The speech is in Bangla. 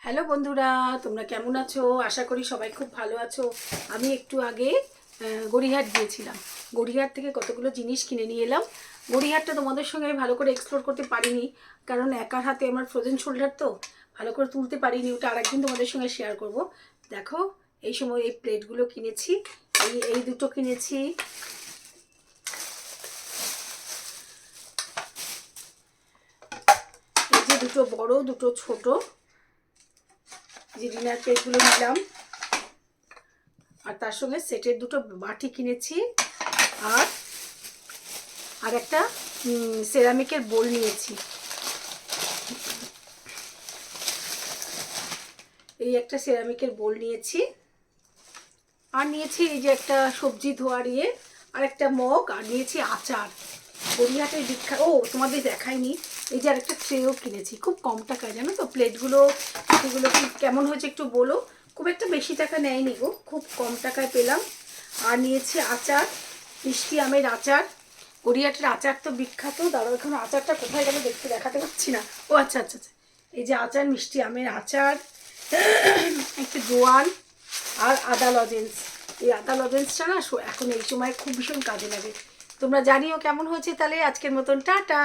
হ্যালো বন্ধুরা, তোমরা কেমন আছো? আশা করি সবাই খুব ভালো আছো। আমি একটু আগে গড়িয়াহাট গিয়েছিলাম। গড়িয়াহাট থেকে কতগুলো জিনিস কিনে নিয়ে এলাম। গড়িয়াহাটটা তোমাদের সঙ্গে আমি ভালো করে এক্সপ্লোর করতে পারিনি, কারণ একার হাতে আমার ফ্রোজেন শোল্ডার তো ভালো করে তুলতে পারিনি। ওটা আরেকদিন তোমাদের সঙ্গে শেয়ার করব। দেখো, এই সময় এই প্লেটগুলো কিনেছি, এই দুটো কিনেছি। এই যে দুটো বড়, দুটো ছোট, যে ডিনার প্লেটগুলো নিলাম। আর তার সঙ্গে সেটের দুটো বাটি কিনেছি। আর আর একটা সেরামিকের বোল নিয়েছি। এই একটা সেরামিকের বোল নিয়েছি। আর নিয়েছি এই যে একটা সবজি ধোয়ার আর একটা মগ। আর নিয়েছি আচার। গড়িয়াহাটের বিখ্যাত। তোমাদের দেখাইনি, এই যে আরেকটা ট্রেও কিনেছি খুব কম টাকায়, জানো তো। প্লেটগুলো এগুলো কি কেমন হয়েছে একটু বলো। খুব একটা বেশি টাকা নেয়নি গো, খুব কম টাকায় পেলাম। আর নিয়েছি আচার, মিষ্টি আমের আচার। গড়িয়াহাটের আচার তো বিখ্যাত। দাঁড়াও, এখন আচারটা কোথায় গেল দেখাতে পাচ্ছি না। আচ্ছা আচ্ছা আচ্ছা, এই যে আচার, মিষ্টি আমের আচার, একটু জোয়ান আর আদা লজেন্স। এই আদা লজেন্সটা না এখন এই সময় খুব ভীষণ কাজে লাগে। তোমরা জানিও কেমন হয়েছে। তাহলে আজকের মতন টাটা।